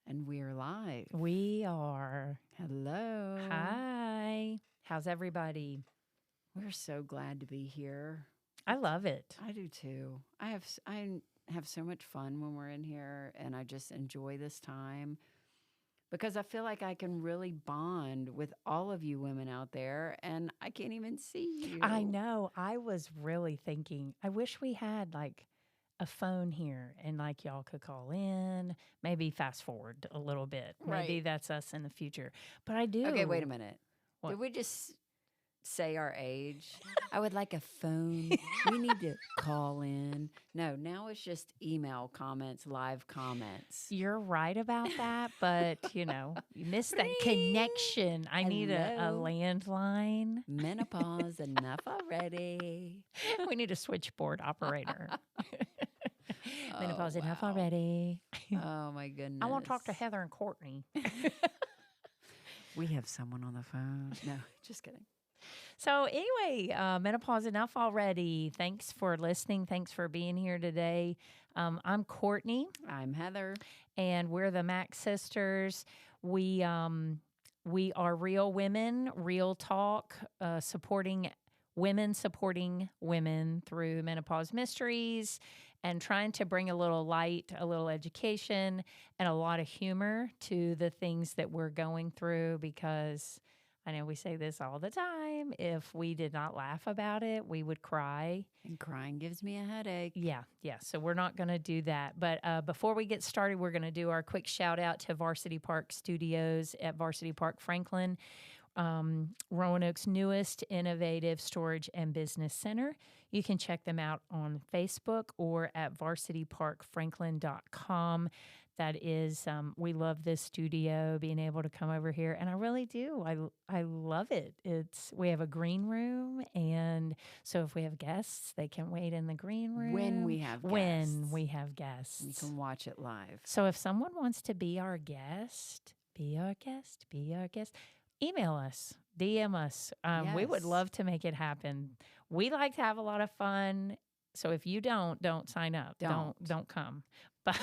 And we're live. We are. Hello. Hi. How's everybody? We're so glad to be here. I love it. I do too. I have so much fun when we're in here, and I just enjoy this time because I feel like I can really bond with all of you women out there, and I can't even see you. I know. I was really thinking, I wish we had like a phone here and like y'all could call in, maybe fast forward a little bit. Maybe Right. that's us in the future. But I do. Okay, wait a minute. What? Did we just say our age? I would like a phone. We need to call in. No, now it's just email comments, live comments. You're right about that, but you missed that Ring. connection. I need a Hello. landline. Menopause, enough already. We need a switchboard operator. Menopause, enough wow. already. Oh my goodness. I want to talk to Heather and Courtney. We have someone on the phone. No, just kidding. So anyway, menopause enough already. Thanks for listening. Thanks for being here today. I'm Courtney, I'm Heather. and we're the Mac Sisters. We are real women, real talk, supporting women through menopause mysteries, and trying to bring a little light, a little education, and a lot of humor to the things that we're going through, because I know we say this all the time. If we did not laugh about it, we would cry. And crying gives me a headache. Yeah. So we're not going to do that. But before we get started, we're going to do our quick shout out to Varsity Park Studios at Varsity Park Franklin, Roanoke's newest innovative storage and business center. You can check them out on Facebook or at varsityparkfranklin.com. That is, we love this studio, being able to come over here, and I really do. I love it. We have a green room, and so if we have guests, they can wait in the green room. When we have guests. You can watch it live. So if someone wants to be our guest, email us, DM us. We would Yes. love to make it happen. We like to have a lot of fun. So if you don't sign up. Don't come. But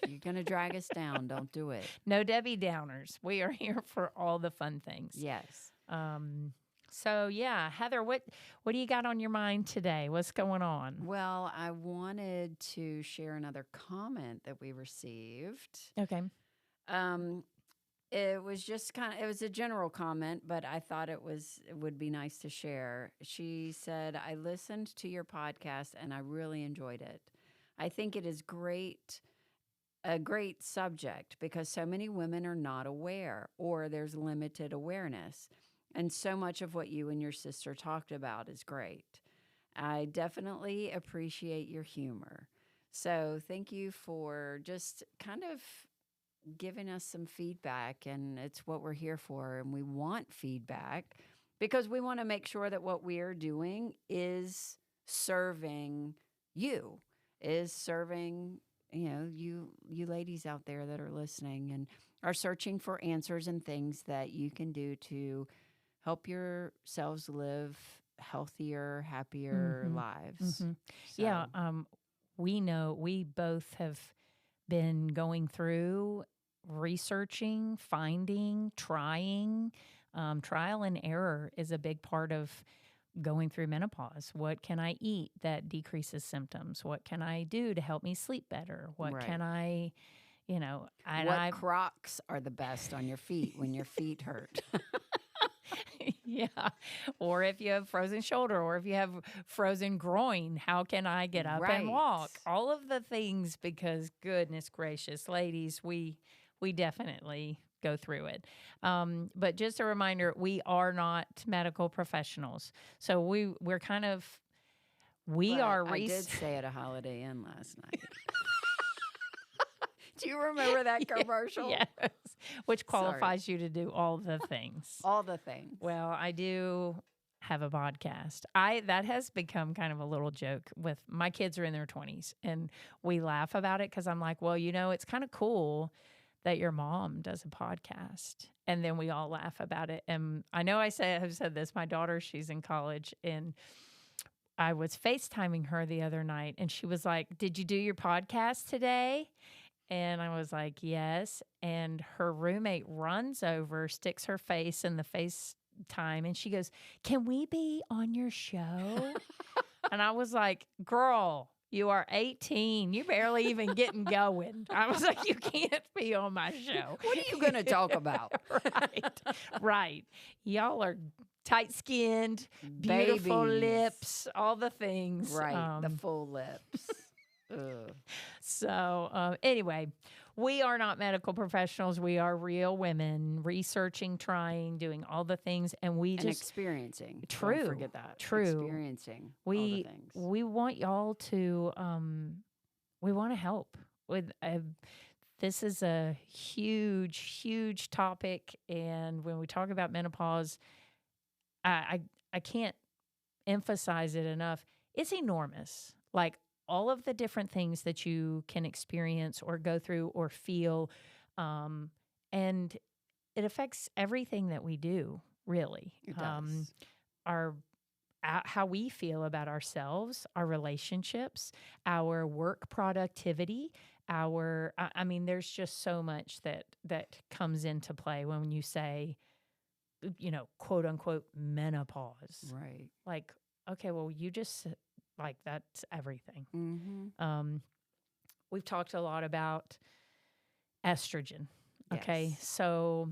You're going to drag us down. Don't do it. no Debbie Downers. We are here for all the fun things. Yes. So yeah, Heather, what do you got on your mind today? What's going on? Well, I wanted to share another comment that we received. Okay. It was just it was a general comment, but I thought it would be nice to share. She said, I listened to your podcast and I really enjoyed it. I think it is a great subject because so many women are not aware, or there's limited awareness. And so much of what you and your sister talked about is great. I definitely appreciate your humor. So thank you for just kind of giving us some feedback, and it's what we're here for. And we want feedback because we want to make sure that what we are doing is serving you, is serving, you ladies out there that are listening and are searching for answers and things that you can do to help yourselves live healthier, happier lives. Mm-hmm. So, Yeah. We know we both have been going through researching, finding, trying. Trial and error is a big part of going through menopause. What can I eat that decreases symptoms? What can I do to help me sleep better? What Right. can I, what Crocs are the best on your feet when your feet hurt? yeah. Or if you have frozen shoulder, or if you have frozen groin, how can I get up and walk? Right. All of the things, because goodness gracious, ladies, we definitely go through it. But just a reminder, we are not medical professionals. So we're kind of, But are. I did stay at a Holiday Inn last night. Do you remember that commercial? Yes. Which qualifies you to do all the things. All the things. Well, I do have a podcast. That has become kind of a little joke. With my kids are in their 20s, and we laugh about it because I'm like, well, it's kind of cool that your mom does a podcast. And then we all laugh about it. And I know I've said this, my daughter, she's in college, and I was FaceTiming her the other night, and she was like, did you do your podcast today? And I was like, yes. And her roommate runs over, sticks her face in the FaceTime, and she goes, can we be on your show? And I was like, girl, you are 18. You barely even getting going. I was like, you can't be on my show. What are you going to talk about? Right. Right. Y'all are tight skinned, beautiful Babies. lips, all the things. Right. The full lips. Ugh. So, anyway, we are not medical professionals. We are real women researching, trying, doing all the things, and we And just experiencing. True. Don't forget that. True. Experiencing all the things. we want y'all to we want to help with this is a huge topic, and when we talk about menopause, I can't emphasize it enough. It's enormous. Like all of the different things that you can experience or go through or feel, and it affects everything that we do, really. It does. Our how we feel about ourselves, our relationships, our work productivity, I mean, there's just so much that comes into play when you say, quote unquote, menopause. Right. Like, okay, well, you just like that's everything. Mm-hmm. We've talked a lot about estrogen. Okay. Yes. So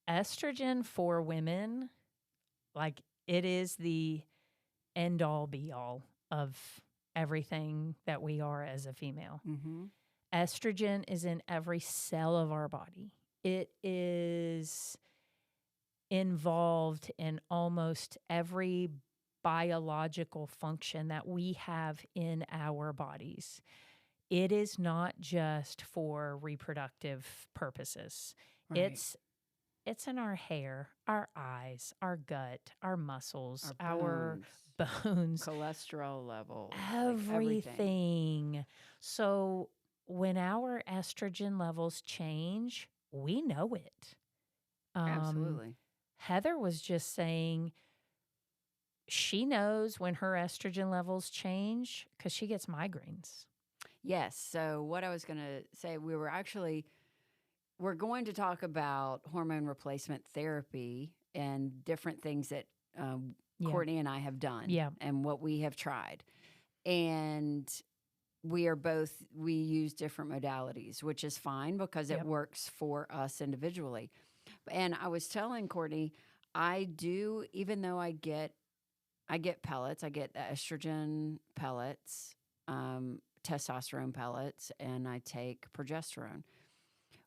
estrogen for women, like it is the end all be all of everything that we are as a female. Mm-hmm. Estrogen is in every cell of our body. It is involved in almost every biological function that we have in our bodies. It is not just for reproductive purposes. Right. It's in our hair, our eyes, our gut, our muscles, Our our bones, cholesterol levels, everything. So when our estrogen levels change, we know it. Absolutely. Heather was just saying she knows when her estrogen levels change because she gets migraines. Yes. So what I was going to say, we're going to talk about hormone replacement therapy and different things that Yeah. Courtney and I have done Yeah. and what we have tried. And we use different modalities, which is fine because it Yep. works for us individually. And I was telling Courtney, I do, even though I get pellets, I get estrogen pellets, testosterone pellets, and I take progesterone.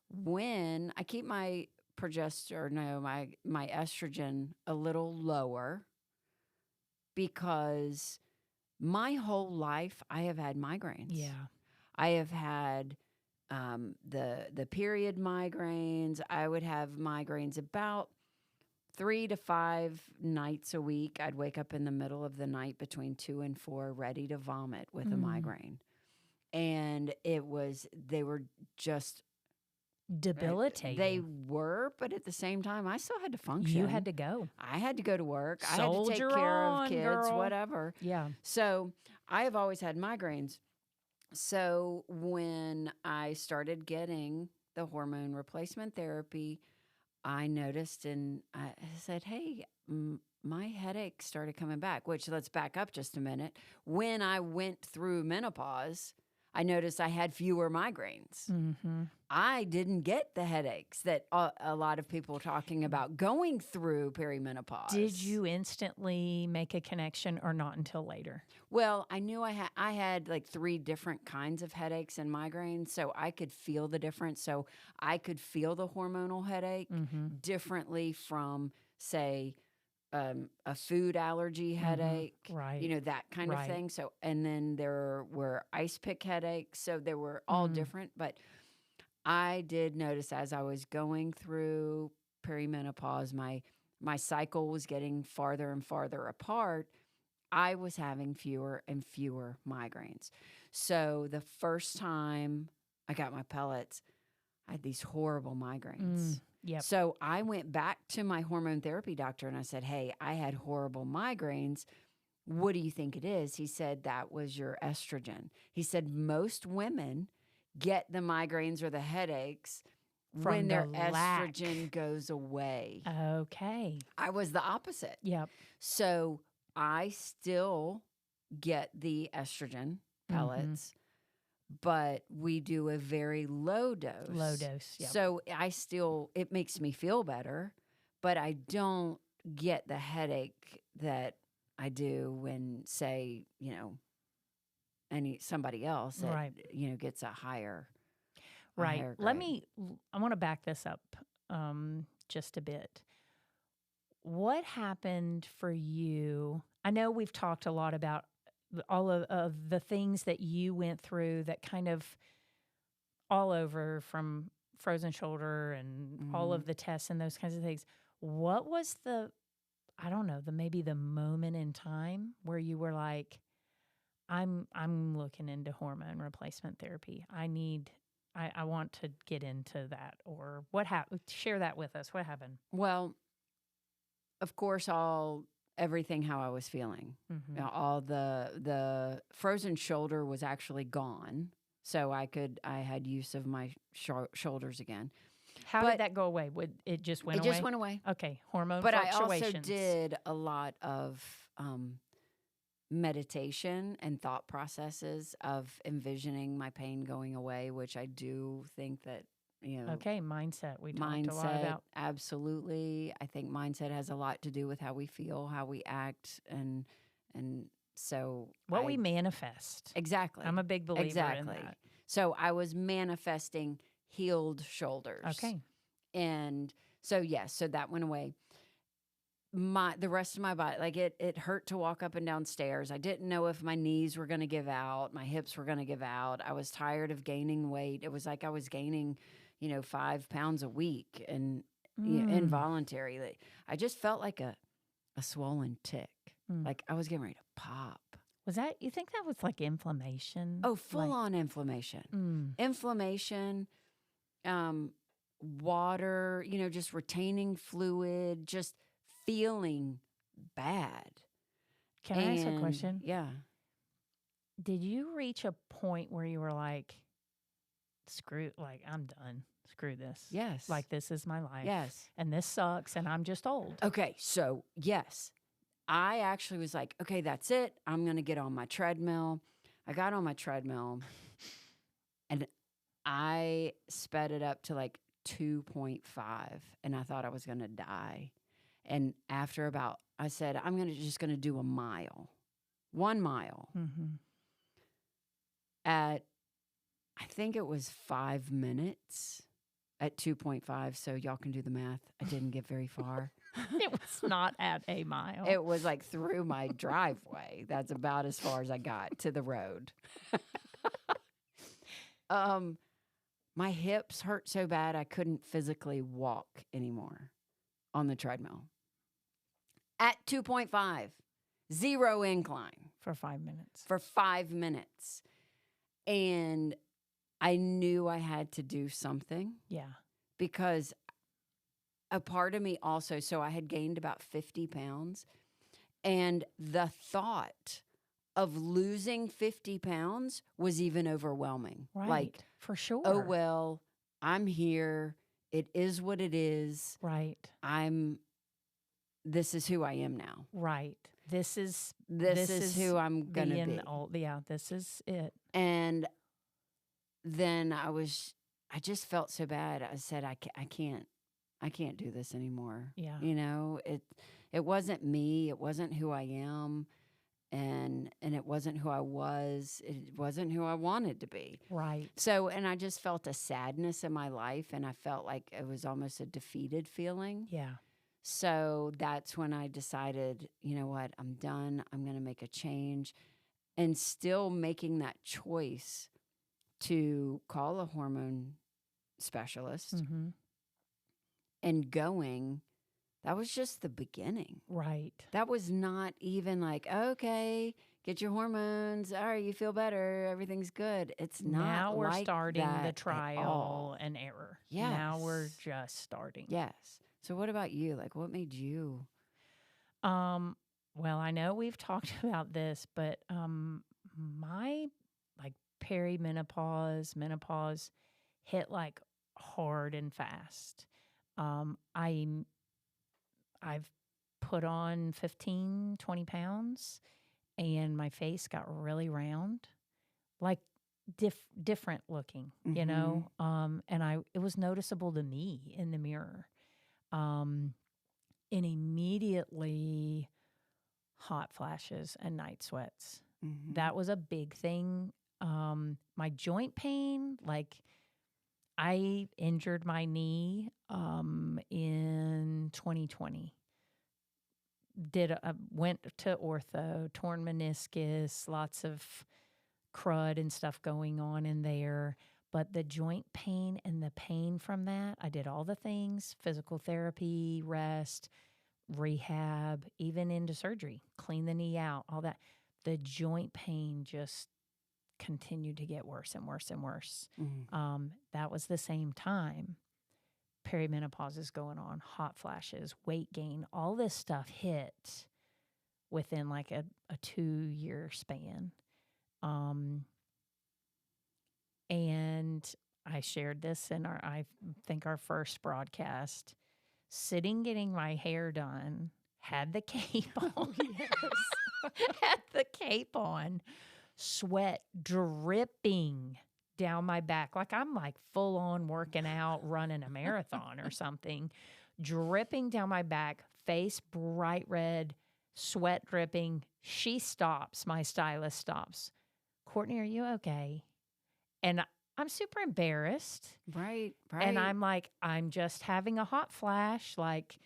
When I keep my my estrogen a little lower because my whole life I have had migraines. Yeah. I have had the period migraines. I would have migraines about 3 to 5 nights a week. I'd wake up in the middle of the night between 2 and 4 ready to vomit with a migraine. And they were just debilitating. They were, but at the same time, I still had to function. You had to go. I had to go to work. I had to Soldier take care on, of kids, girl. whatever. Yeah. So I have always had migraines. So when I started getting the hormone replacement therapy, I noticed and I said, hey, my headache started coming back, which let's back up just a minute. When I went through menopause, I noticed I had fewer migraines. Mm-hmm. I didn't get the headaches that a lot of people are talking about going through perimenopause. Did you instantly make a connection or not until later? Well, I knew I had like 3 different kinds of headaches and migraines, so I could feel the difference. So I could feel the hormonal headache differently from, say, a food allergy headache, Right. that kind of thing. So, and then there were ice pick headaches. So they were all different. But I did notice as I was going through perimenopause, my cycle was getting farther and farther apart. I was having fewer and fewer migraines. So the first time I got my pellets, I had these horrible migraines. Yep. So I went back to my hormone therapy doctor and I said, hey, I had horrible migraines. What do you think it is? He said, that was your estrogen. He said, most women get the migraines or the headaches From when their the lack. estrogen goes away. Okay. I was the opposite. Yep. So I still get the estrogen pellets, but we do a very low dose. Low dose. Yep. So it makes me feel better, but I don't get the headache that I do when, say, somebody else that, Right. Gets a higher. Right. higher Let grade. me, I want to back this up just a bit. What happened for you? I know we've talked a lot about all of the things that you went through that kind of all over from frozen shoulder and all of the tests and those kinds of things. What was I don't know, maybe the moment in time where you were like, I'm looking into hormone replacement therapy. I want to get into that, or what happened? Share that with us. What happened? Well, of course, everything how I was feeling. All the frozen shoulder was actually gone, so I had use of my shoulders again. How did that go away? It just went away? It just went away. Okay, hormone But fluctuations. I also did a lot of meditation and thought processes of envisioning my pain going away, which I do think that, Okay, mindset. We talked a lot about. Absolutely. I think mindset has a lot to do with how we feel, how we act, and so what we manifest. Exactly. I'm a big believer in that. So I was manifesting healed shoulders. Okay. And so so that went away. The rest of my body, like it hurt to walk up and down stairs. I didn't know if my knees were going to give out, my hips were going to give out. I was tired of gaining weight. It was like I was gaining, 5 pounds a week, and involuntarily. I just felt like a swollen tick. Like I was getting ready to pop. You think that was like inflammation? Oh, full on inflammation. Inflammation, water, just retaining fluid, just feeling bad. Can I ask a question? Yeah. Did you reach a point where you were like, I'm done. Screw this. Yes. Like, this is my life. Yes. And this sucks, and I'm just old. Okay, so yes. I actually was like, okay, that's it. I'm going to get on my treadmill. I got on my treadmill, and I sped it up to like 2.5, and I thought I was going to die. And after I said, I'm just going to do a mile, 1 mile. At, I think it was 5 minutes at 2.5. So y'all can do the math. I didn't get very far. It was not at a mile. It was like through my driveway. That's about as far as I got to the road. My hips hurt so bad I couldn't physically walk anymore on the treadmill. At 2.5, 0 incline. For 5 minutes. For 5 minutes. And I knew I had to do something. Yeah. Because a part of me also, so I had gained about 50 pounds. And the thought of losing 50 pounds was even overwhelming. Right. Like, for sure. Oh, well, I'm here. It is what it is. Right. This is who I am now. Right. This is who I'm going to be. Old. Yeah, this is it. And then I just felt so bad. I said, I can't do this anymore. Yeah. It wasn't me. It wasn't who I am. And it wasn't who I was. It wasn't who I wanted to be. Right. So, and I just felt a sadness in my life, and I felt like it was almost a defeated feeling. Yeah. So that's when I decided, you know what, I'm done. I'm going to make a change. And still making that choice to call a hormone specialist and going, that was just the beginning. Right. That was not even like, okay, get your hormones. All right, you feel better. Everything's good. It's not. Now we're like starting that the trial and error. Yes. Now we're just starting. Yes. So what about you? Like, what made you? Well, I know we've talked about this, but my perimenopause, menopause hit like hard and fast. I've put on 15, 20 pounds, and my face got really round, like different looking, you know? And it was noticeable to me in the mirror. And immediately hot flashes and night sweats. That was a big thing. My joint pain, like I injured my knee in 2020. Went to ortho, torn meniscus, lots of crud and stuff going on in there. But the joint pain and the pain from that, I did all the things, physical therapy, rest, rehab, even into surgery, clean the knee out, all that. The joint pain just continued to get worse and worse and worse. That was the same time perimenopause is going on, hot flashes, weight gain, all this stuff hit within like a 2-year span. And I shared this in I think our first broadcast, sitting getting my hair done, had the cape on, had the cape on, sweat dripping down my back, like I'm like full on working out, running a marathon or something, dripping down my back, face bright red, sweat dripping. She stops, my stylist stops. Courtney, are you okay? And I'm super embarrassed. Right. And I'm like, I'm just having a hot flash. Like,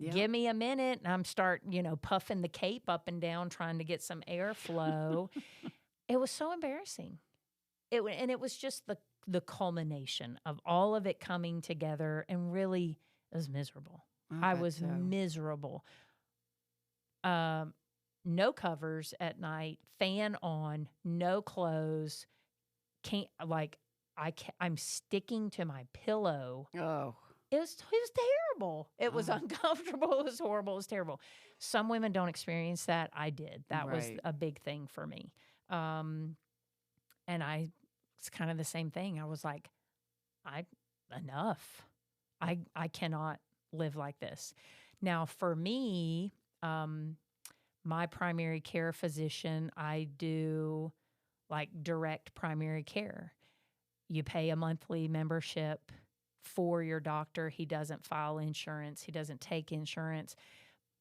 give me a minute. And I'm puffing the cape up and down, trying to get some airflow. It was so embarrassing. It was just the culmination of all of it coming together, and really, it was miserable. I was miserable. No covers at night, fan on, no clothes. I'm sticking to my pillow. Oh. It was terrible. It was uncomfortable. It was horrible. It was terrible. Some women don't experience that. I did. That was a big thing for me. And it's kind of the same thing. I was like, enough. I cannot live like this. Now, for me, my primary care physician, I do like direct primary care. You pay a monthly membership for your doctor. He doesn't file insurance. He doesn't take insurance,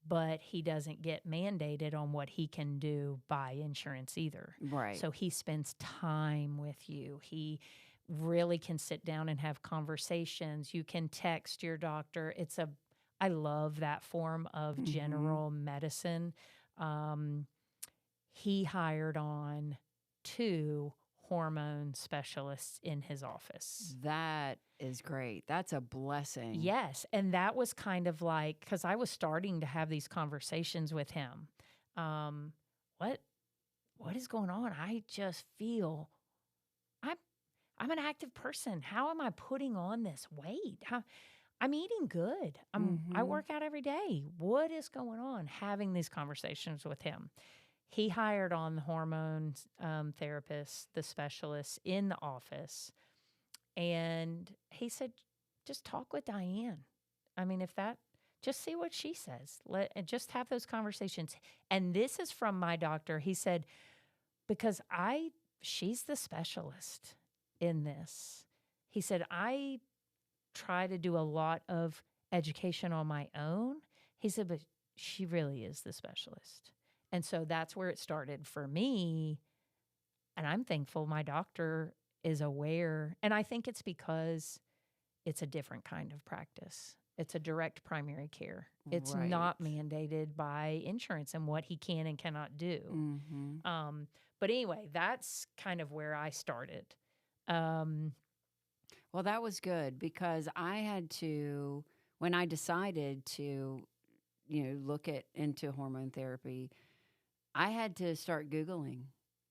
but he doesn't get mandated on what he can do by insurance either. Right. So he spends time with you. He really can sit down and have conversations. You can text your doctor. I love that form of general medicine. He hired on 2 hormone specialists in his office. That is great. That's a blessing. Yes. And that was kind of like, because I was starting to have these conversations with him. What is going on? I just feel I'm an active person. How am I putting on this weight? I'm eating good. I work out every day. What is going on? Having these conversations with him. He hired on the hormone therapist, the specialist in the office. And he said, just talk with Diane. I mean, just see what she says. And just have those conversations. And this is from my doctor. He said, because she's the specialist in this. He said, I try to do a lot of education on my own. He said, but she really is the specialist. And so that's where it started for me. And I'm thankful my doctor is aware. And I think it's because it's a different kind of practice. It's a direct primary care. It's not mandated by insurance and what he can and cannot do. But anyway, that's kind of where I started. Well, that was good because I had to, when I decided to, look into hormone therapy, I had to start Googling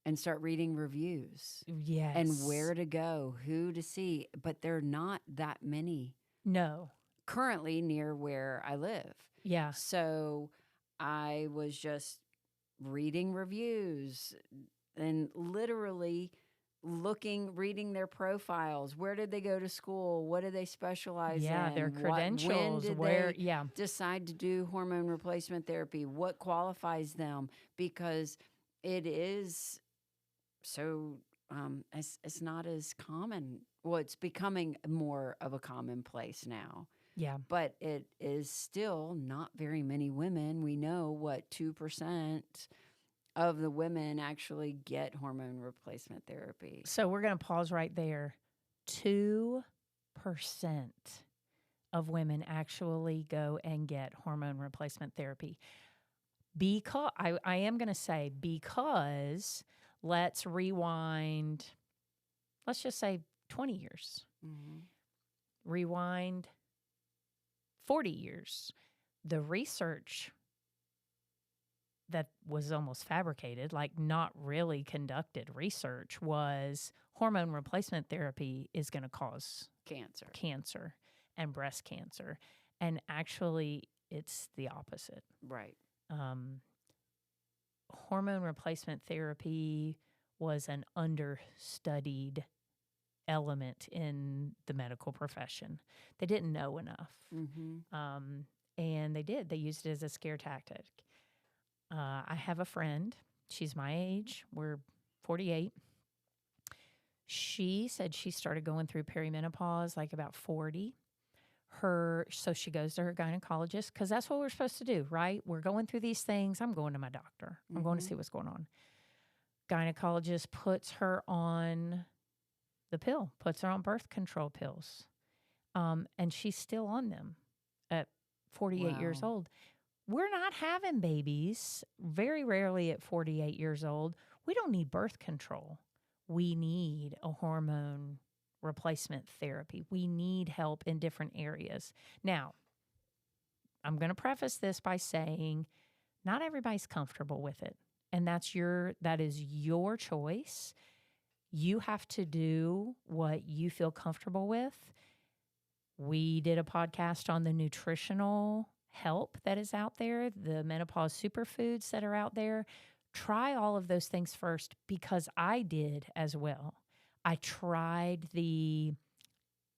and start reading reviews. Yes. And where to go, who to see. But there are not that many. No. Currently near where I live. Yeah. So I was just reading reviews and literally reading their profiles. Where did they go to school? What do they specialize Yeah, in? their When credentials, did where, they yeah. decide to do hormone replacement therapy? What qualifies them? Because it is so, it's not as common. Well, it's becoming more of a commonplace now. Yeah. But it is still not very many women. We know what 2% of the women actually get hormone replacement therapy. So we're going to pause right there. 2% of women actually go and get hormone replacement therapy. Because I am going to say, because let's rewind, let's just say 20 years, rewind 40 years. The research that was almost fabricated, like not really conducted research, was hormone replacement therapy is going to cause cancer and breast cancer. And actually, it's the opposite. Right. Hormone replacement therapy was an understudied element in the medical profession. They didn't know enough. And they used it as a scare tactic. I have a friend. She's my age. We're 48. She said she started going through perimenopause like about 40. So she goes to her gynecologist because that's what we're supposed to do, right? We're going through these things. I'm going to my doctor. I'm going to see what's going on. Gynecologist puts her on the pill, puts her on birth control pills. And she's still on them at 48 years old. We're not having babies, very rarely at 48 years old. We don't need birth control. We need a hormone replacement therapy. We need help in different areas. Now, I'm going to preface this by saying not everybody's comfortable with it. And that is your choice. You have to do what you feel comfortable with. We did a podcast on the nutritional help that is out there, the menopause superfoods that are out there. Try all of those things first, because I did as well. I tried the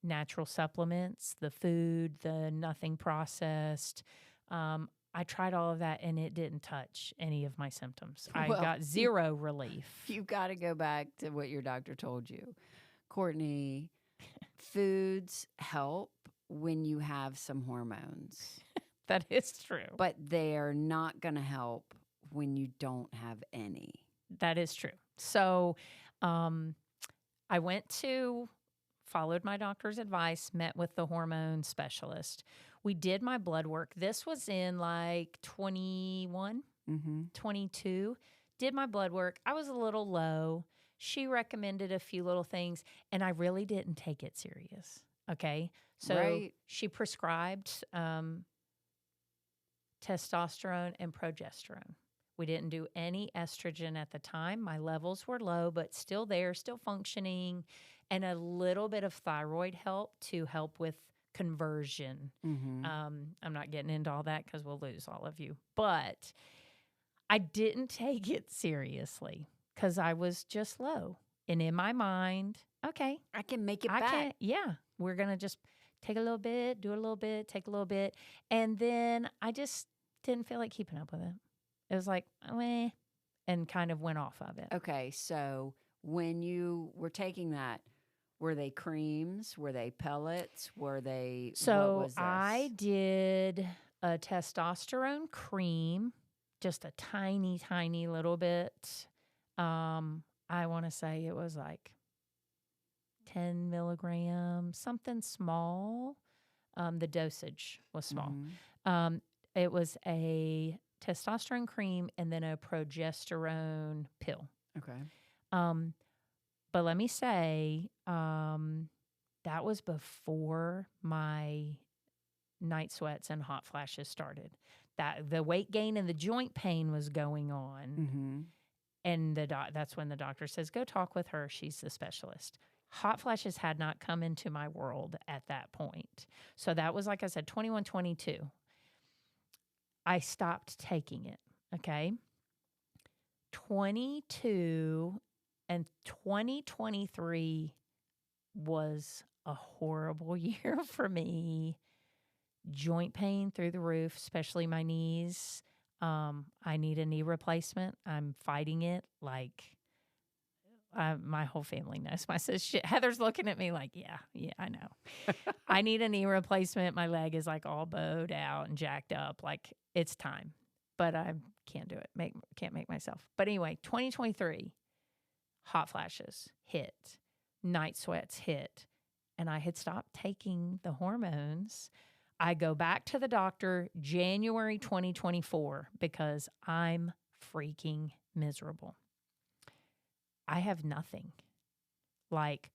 natural supplements, the food, the nothing processed. I tried all of that, and it didn't touch any of my symptoms. I got zero relief. You've got to go back to what your doctor told you. Courtney, foods help when you have some hormones. That is true. But they're not going to help when you don't have any. That is true. So I followed my doctor's advice, met with the hormone specialist. We did my blood work. This was in like 21, 22. Did my blood work. I was a little low. She recommended a few little things, and I really didn't take it serious. Okay. So she prescribed testosterone and progesterone. We didn't do any estrogen at the time. My levels were low, but still there, still functioning, and a little bit of thyroid help to help with conversion. I'm not getting into all that because we'll lose all of you. But I didn't take it seriously because I was just low. And in my mind, okay, I can make it back. We're going to just take a little bit, do a little bit, take a little bit. And then I just didn't feel like keeping up with it. It was like, meh, and kind of went off of it. Okay, so when you were taking that, were they creams? Were they pellets? Were they, So what was this? I did a testosterone cream, just a tiny, tiny little bit. I want to say it was like 10 milligrams, something small. The dosage was small. It was a testosterone cream and then a progesterone pill. Okay. But let me say, that was before my night sweats and hot flashes started. That the weight gain and the joint pain was going on. And that's when the doctor says, go talk with her. She's the specialist. Hot flashes had not come into my world at that point. So that was, like I said, 21, 22. I stopped taking it, okay? 22, And 2023 was a horrible year for me. Joint pain through the roof, especially my knees. I need a knee replacement. I'm fighting it like my whole family knows. My sister Heather's looking at me like, yeah, I know. I need a knee replacement. My leg is like all bowed out and jacked up. Like it's time, but I can't do it. Can't make myself. But anyway, 2023, hot flashes hit, night sweats hit, and I had stopped taking the hormones. I go back to the doctor January 2024 because I'm freaking miserable. I have nothing, like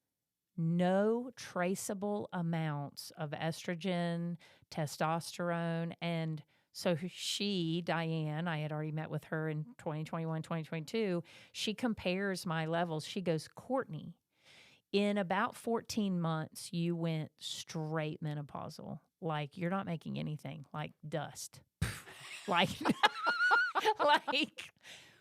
no traceable amounts of estrogen, testosterone. And so Diane, I had already met with her in 2021, 2022. She compares my levels. She goes, Courtney, in about 14 months, you went straight menopausal. Like you're not making anything, like dust. like, like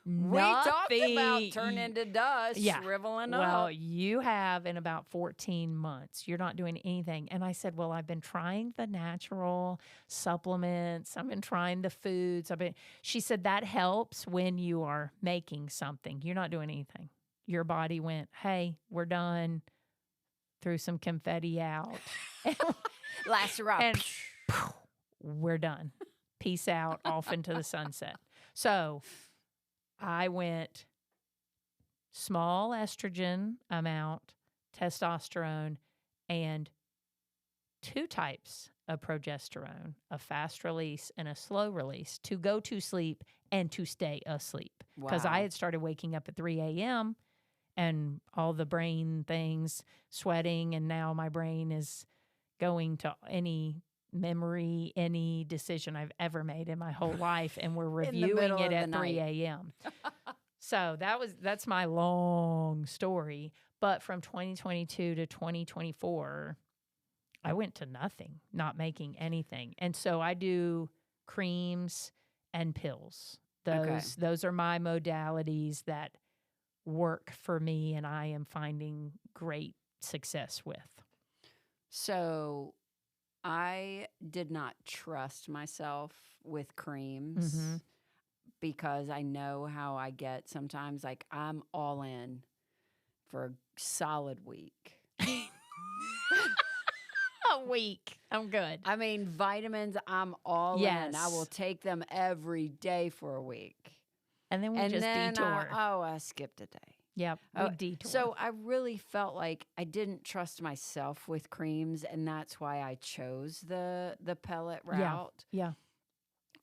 we talked nothing. about turn into dust, shriveling up. Well, you have in about 14 months. You're not doing anything. And I said, well, I've been trying the natural supplements. I've been trying the foods. She said, that helps when you are making something. You're not doing anything. Your body went, hey, we're done. Threw some confetti out. Last rock. And we're done. Peace out, off into the sunset. So I went small estrogen amount, testosterone, and 2 types of progesterone, a fast release and a slow release, to go to sleep and to stay asleep. Because I had started waking up at 3 a.m. and all the brain things, sweating, and now my brain is going to any memory, any decision I've ever made in my whole life, and we're reviewing it at 3 a.m. So that's my long story. But from 2022 to 2024, I went to nothing, not making anything. And so I do creams and pills. Those are my modalities that work for me, and I am finding great success with. So I did not trust myself with creams because I know how I get sometimes. Like I'm all in for a solid week. A week. I'm good. I mean, vitamins, I'm all in. I will take them every day for a week. And then we just detour. I skipped a day. Yep, we detour. So I really felt like I didn't trust myself with creams, and that's why I chose the pellet route. Yeah.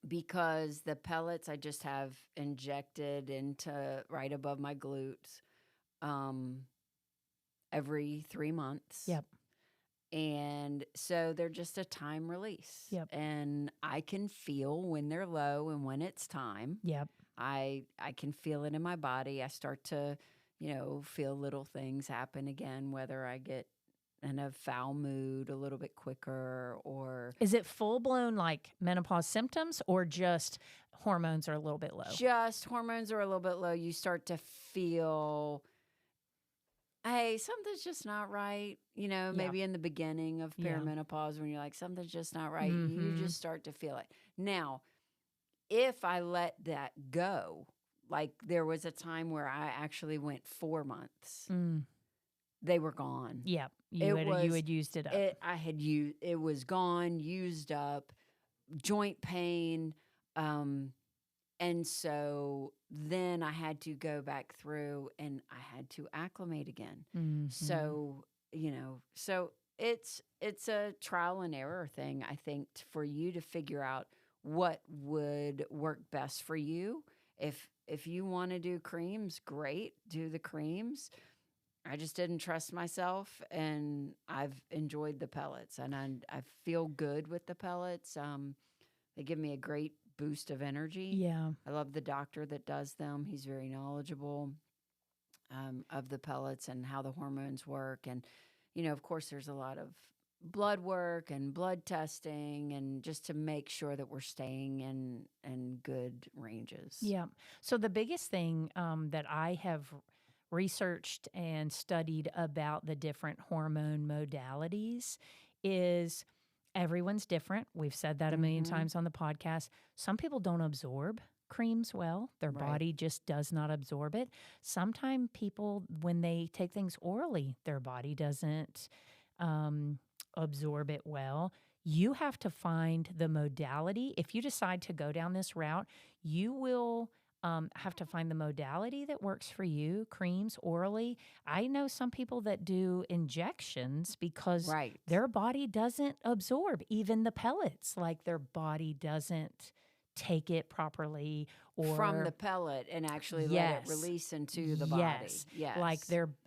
Because the pellets I just have injected into right above my glutes every 3 months. Yep. And so they're just a time release. Yep. And I can feel when they're low and when it's time. Yep. I can feel it in my body. I start to, feel little things happen again, whether I get in a foul mood a little bit quicker or... Is it full-blown like menopause symptoms or just hormones are a little bit low? Just hormones are a little bit low. You start to feel... Hey, something's just not right. Maybe in the beginning of perimenopause when you're like, something's just not right. You just start to feel it. Now, if I let that go, like there was a time where I actually went 4 months. They were gone. Yep. You had used it up. It was gone, used up, joint pain. And so then I had to go back through and I had to acclimate again. So, so it's a trial and error thing, I think, for you to figure out what would work best for you. If you want to do creams, great, do the creams. I just didn't trust myself, and I've enjoyed the pellets, and I feel good with the pellets. They give me a great boost of energy. Yeah. I love the doctor that does them. He's very knowledgeable of the pellets and how the hormones work. And, of course, there's a lot of blood work and blood testing and just to make sure that we're staying in good ranges. Yeah. So the biggest thing that I have researched and studied about the different hormone modalities is everyone's different. We've said that a million times on the podcast. Some people don't absorb creams well. Their body just does not absorb it. Sometimes people, when they take things orally, their body doesn't absorb it well. You have to find the modality. If you decide to go down this route, you will have to find the modality that works for you, creams, orally. I know some people that do injections because their body doesn't absorb even the pellets, like their body doesn't take it properly, or from the pellet and actually let it release into the body. Yes. Like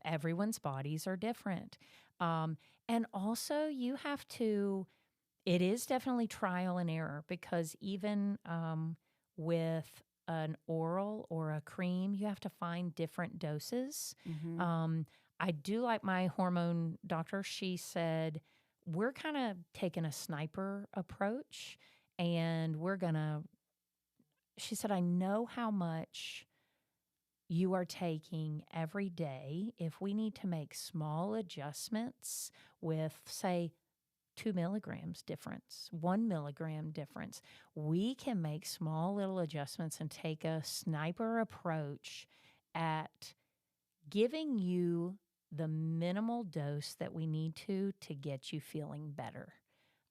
everyone's bodies are different. And also you have to, it is definitely trial and error, because even with an oral or a cream, you have to find different doses. I do like my hormone doctor. She said, we're kind of taking a sniper approach, and she said, I know how much you are taking every day. If we need to make small adjustments with, say, 2 milligrams difference, 1 milligram difference, we can make small little adjustments and take a sniper approach at giving you the minimal dose that we need to get you feeling better.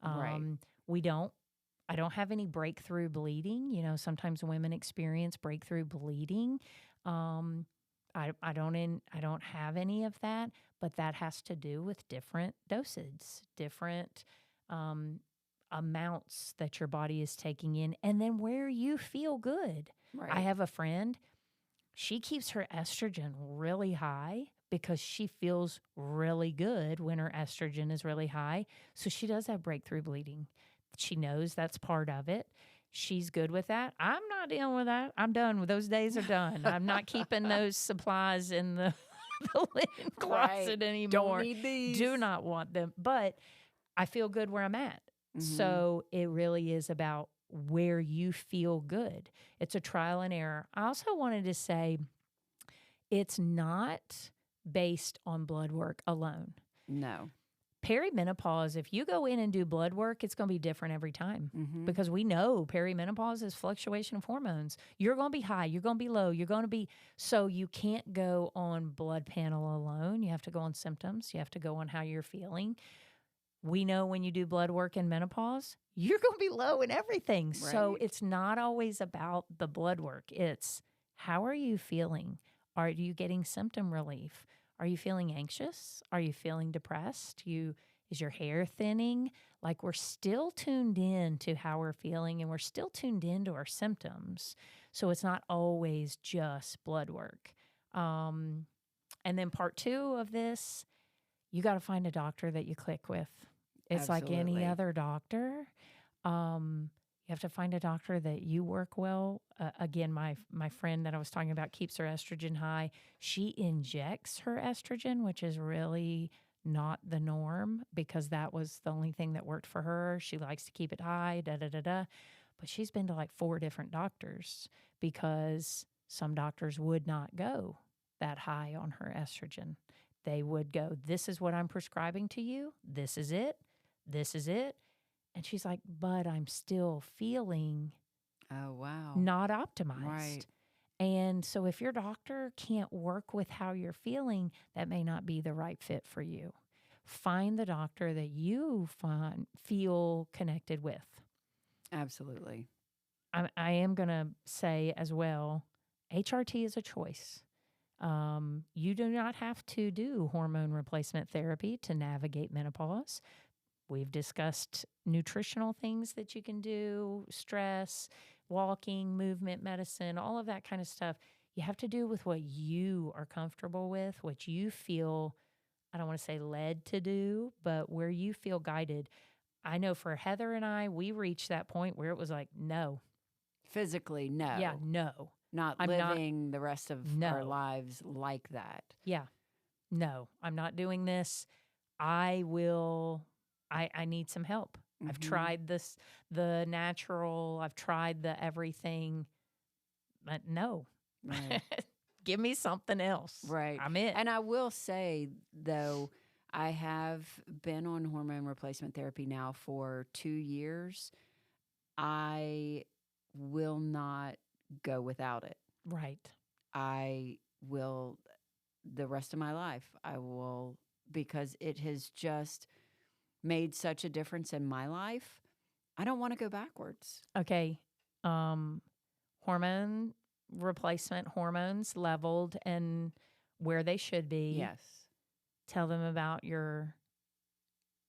I don't have any breakthrough bleeding. You know, sometimes women experience breakthrough bleeding. I don't have any of that, but that has to do with different doses, different amounts that your body is taking in, and then where you feel good. I have a friend, she keeps her estrogen really high because she feels really good when her estrogen is really high. So she does have breakthrough bleeding. She knows that's part of it. She's good with that. I'm not dealing with that. I'm done. Those days are done. I'm not keeping those supplies in the linen closet anymore. Don't need these. Do not want them. But I feel good where I'm at. So it really is about where you feel good. It's a trial and error. I also wanted to say it's not based on blood work alone. No. Perimenopause, if you go in and do blood work, it's going to be different every time, because we know perimenopause is fluctuation of hormones. You're going to be high, you're going to be low, so you can't go on blood panel alone. You have to go on symptoms. You have to go on how you're feeling. We know when you do blood work in menopause, you're going to be low in everything. Right. So it's not always about the blood work. It's how are you feeling? Are you getting symptom relief? Are you feeling anxious? Are you feeling depressed? Is your hair thinning? Like, we're still tuned in to how we're feeling, and we're still tuned into our symptoms. So it's not always just blood work. And then part 2 of this, you got to find a doctor that you click with. It's Absolutely. like any other doctor. You have to find a doctor that you work well. Again, my friend that I was talking about keeps her estrogen high. She injects her estrogen, which is really not the norm, because that was the only thing that worked for her. She likes to keep it high, But she's been to like 4 different doctors, because some doctors would not go that high on her estrogen. They would go, this is what I'm prescribing to you. This is it. This is it. And she's like, but I'm still feeling not optimized. Right. And so if your doctor can't work with how you're feeling, that may not be the right fit for you. Find the doctor that you feel connected with. Absolutely. I am going to say as well, HRT is a choice. You do not have to do hormone replacement therapy to navigate menopause. We've discussed nutritional things that you can do, stress, walking, movement medicine, all of that kind of stuff. You have to do with what you are comfortable with, what you feel, I don't want to say led to do, but where you feel guided. I know for Heather and I, we reached that point where it was like, no. Physically, no. Yeah, no. Not living the rest of our lives like that. Yeah. No, I'm not doing this. I need some help. I've tried the natural, I've tried the everything, but no. Right. Give me something else. Right. I'm in. And I will say, though, I have been on hormone replacement therapy now for 2 years. I will not go without it. Right. I will, the rest of my life, I will, because it has just made such a difference in my life. I don't want to go backwards. Okay. Hormone replacement, hormones leveled and where they should be. Yes. Tell them about your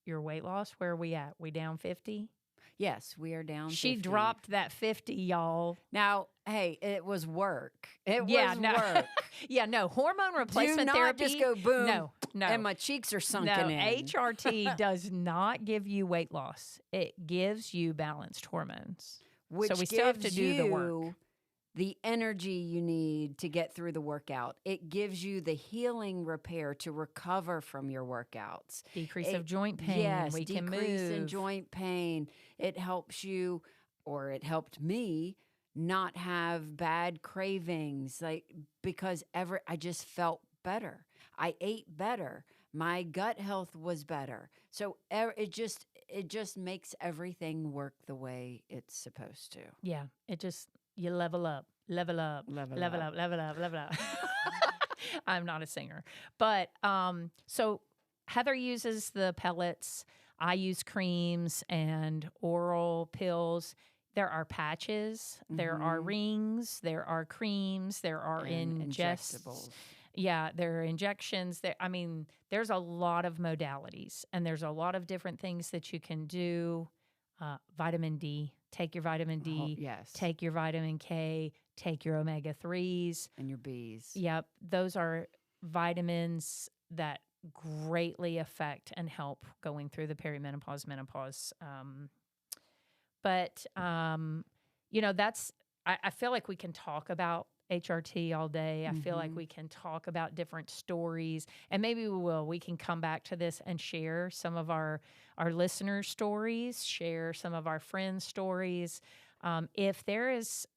weight loss. Where are we at? We down 50? Yes, we are down. She 50. dropped that 50, y'all. Now, hey, it was work. It was Yeah, work. no. Hormone replacement Do not therapy. just go boom. No. And my cheeks are sunken in. HRT does not give you weight loss. It gives you balanced hormones. Which so we still have to gives do the work. you the energy you need to get through the workout. It gives you the healing repair to recover from your workouts. Decrease of joint pain. Yes, we can decrease move. in joint pain. It helps you, or it helped me, not have bad cravings. Because I just felt better. I ate better. My gut health was better. So it just makes everything work the way it's supposed to. Yeah, you level up. I'm not a singer. But so Heather uses the pellets. I use creams and oral pills. There are patches. There are rings. There are creams. There are injectables. Yeah, there are injections. There's a lot of modalities, and there's a lot of different things that you can do. Vitamin D. Take your vitamin D. Yes. Take your vitamin K. Take your omega-3s. And your Bs. Yep. Those are vitamins that greatly affect and help going through the perimenopause, menopause. I feel like we can talk about HRT all day. I feel like we can talk about different stories, and maybe we will. We can come back to this and share some of our listeners' stories, share some of our friends' stories. If there is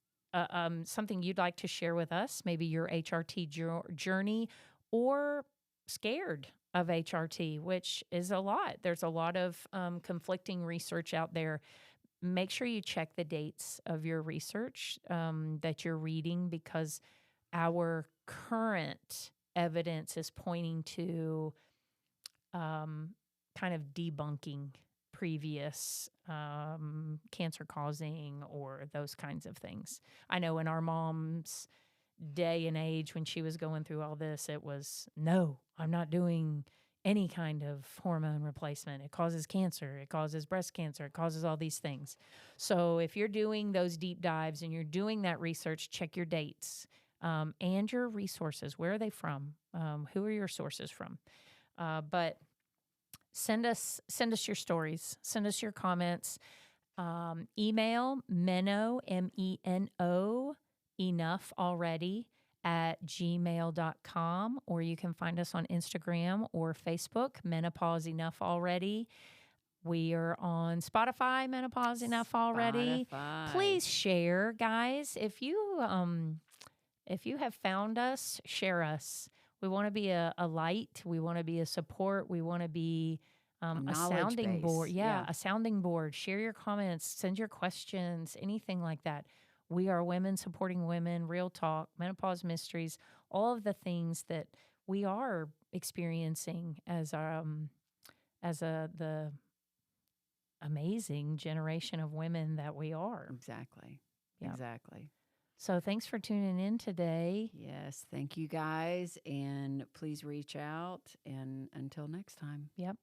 something you'd like to share with us, maybe your HRT journey, or scared of HRT, which is a lot. There's a lot of conflicting research out there. Make sure you check the dates of your research that you're reading, because our current evidence is pointing to kind of debunking previous cancer-causing or those kinds of things. I know in our mom's day and age when she was going through all this, it was, no, I'm not doing any kind of hormone replacement. It causes cancer. It causes breast cancer. It causes all these things. So if you're doing those deep dives and you're doing that research, check your dates and your resources. Where are they from? Who are your sources from? But send us your stories. Send us your comments. Email Meno, MENO, enough already @gmail.com, or you can find us on Instagram or Facebook, Menopause Enough Already. We are on Spotify, Menopause Enough Already. Please share, guys. If you have found us, share us. We want to be a light. We want to be a support. We want to be a sounding board. Yeah, a sounding board. Share your comments. Send your questions. Anything like that. We are women supporting women, real talk, menopause mysteries, all of the things that we are experiencing as the amazing generation of women that we are. Exactly. Yep. Exactly. So thanks for tuning in today. Yes, thank you guys, and please reach out, and until next time. Yep.